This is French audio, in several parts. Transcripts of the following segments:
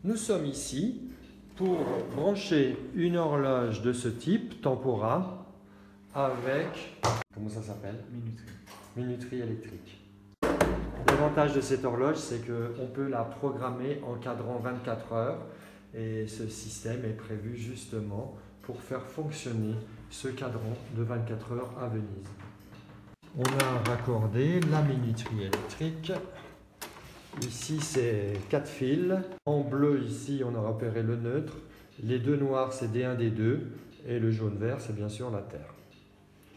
Nous sommes ici pour brancher une horloge de ce type, Tempora, avec, comment ça s'appelle? Minuterie électrique. L'avantage de cette horloge, c'est qu'on peut la programmer en cadrant 24 heures et ce système est prévu justement pour faire fonctionner ce cadran de 24 heures à Venise. On a raccordé la minuterie électrique. Ici, c'est 4 fils. En bleu, ici, on a repéré le neutre. Les deux noirs, c'est D1, D2. Et le jaune-vert, c'est bien sûr la Terre.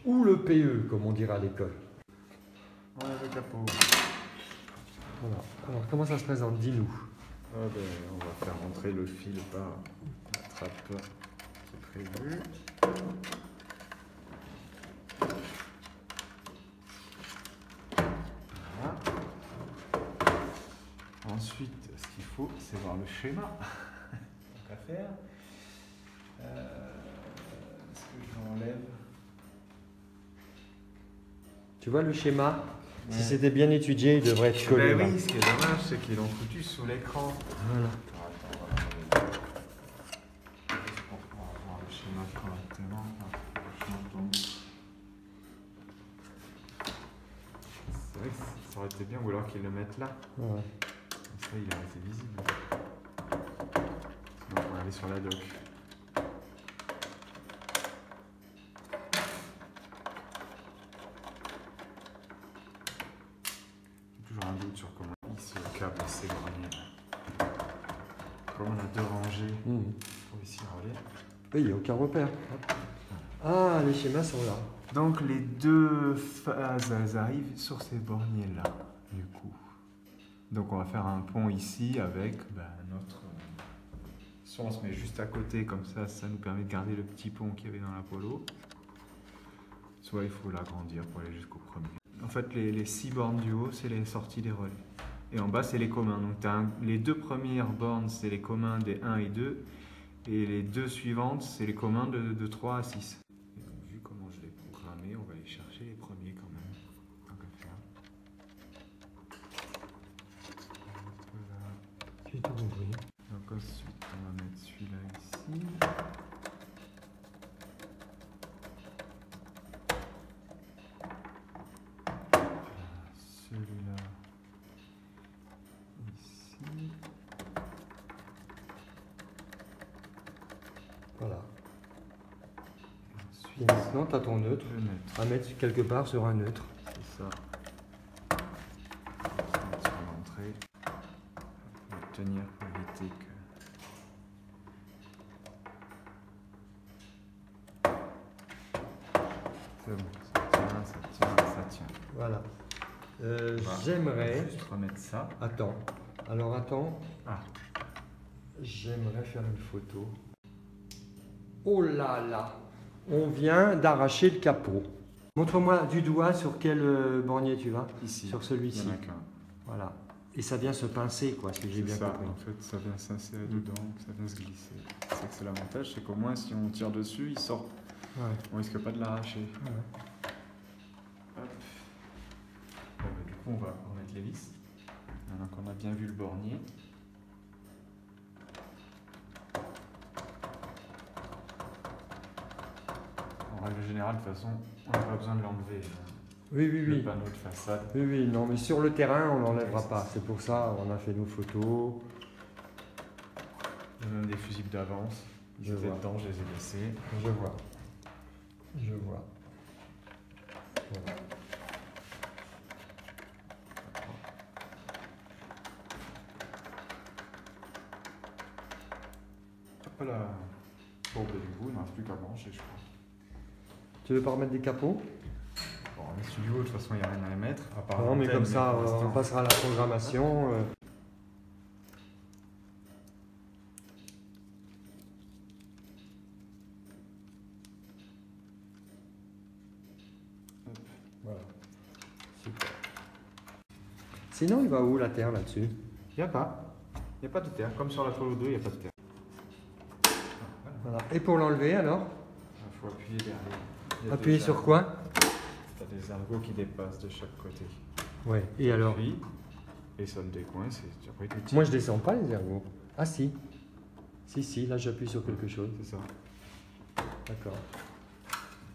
Ou le PE, comme on dirait à l'école. Voilà le capot. Voilà. Alors, comment ça se présente? Dis-nous. On va faire rentrer le fil par la trappe qui est prévue. Voilà. Ensuite, ce qu'il faut, c'est voir le schéma. Donc à faire. Est-ce que je l'enlève? Tu vois le schéma? Ouais. Si c'était bien étudié, il devrait être collé. Ben oui, ce qui est dommage, c'est qu'ils l'ont foutu sous l'écran. Voilà. Attends, on va l'enlever. Pour pouvoir voir le schéma correctement. C'est vrai que ça aurait été bien, ou alors qu'ils le mettent là. Ouais. Comme ça, il aurait été visible. Sinon, on va aller sur la doc. J'ai toujours un doute sur comment ici le câble s'est grogné. Comme on a deux rangées pour ici relais. Oui, il n'y a aucun repère. Ah, les schémas sont là. Donc les deux phases, elles arrivent sur ces borniers-là, du coup. Donc on va faire un pont ici avec notre... Soit on se met juste à côté, comme ça nous permet de garder le petit pont qu'il y avait dans l'Apollo. Soit il faut l'agrandir pour aller jusqu'au premier. En fait, les 6 bornes du haut, c'est les sorties des relais. Et en bas, c'est les communs. Donc les deux premières bornes, c'est les communs des 1 et 2. Et les deux suivantes, c'est les communs de 3 à 6. Et donc, vu comment je l'ai programmé, on va aller chercher les premiers quand même. Tant qu'à faire. J'ai tout compris. Donc ensuite, on va mettre celui-là ici. Celui-là ici. Voilà. Ensuite, Et maintenant, tu as ton neutre le neutre. à mettre quelque part sur un neutre. C'est ça. On va se mettre sur l'entrée. On va tenir pour éviter que... C'est bon, ça tient. Voilà. Voilà. J'aimerais... Juste remettre ça. Attends. Alors attends. Ah. J'aimerais faire une photo. Oh là là! On vient d'arracher le capot. Montre-moi du doigt sur quel bornier tu vas. Ici. Sur celui-ci. Il n'y en a qu'un. Voilà. Et ça vient se pincer, quoi, si j'ai bien ça, compris. en fait, ça vient s'insérer dedans, ça vient se glisser. C'est que c'est l'avantage, c'est qu'au moins, si on tire dessus, il sort. Ouais. On risque pas de l'arracher. Ouais. Hop. Du coup, on va remettre les vis. Maintenant qu'on a bien vu le bornier. En règle générale, de toute façon, on n'a pas besoin de l'enlever. Oui, oui, Le oui. panneau de façade. Oui, oui, non, mais sur le terrain, on l'enlèvera pas. C'est pour ça on a fait nos photos. Il y a même des fusibles d'avance. Ils étaient dedans, je les ai laissés. Je vois. Je vois. Voilà. Hop là. Bon, du coup, il ne reste plus qu'à brancher, je crois. Tu veux pas remettre des capots? Bon, les studios, de toute façon, il n'y a rien à y mettre. À part Non, mais l'antenne, comme ça, pour on l'instant. passera à la programmation. Voilà. Super. Sinon, il va où la terre là-dessus? Il n'y a pas. Il n'y a pas de terre. Comme sur la Polo 2, il n'y a pas de terre. Voilà. Et pour l'enlever alors? Il faut appuyer derrière. Il y a Appuyer des sur ergots. quoi? Il y a des ergots qui dépassent de chaque côté. Ouais. Et alors? Puis, et ça le décoince. Après, tout Moi, je descends pas les ergots. Ah si. Si, là j'appuie sur quelque chose. C'est ça. D'accord.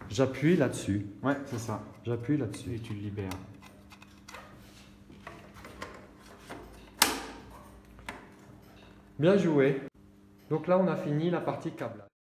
J'appuie là-dessus. Ouais, c'est ça. J'appuie là-dessus. Et tu le libères. Bien joué. Donc là on a fini la partie câblage.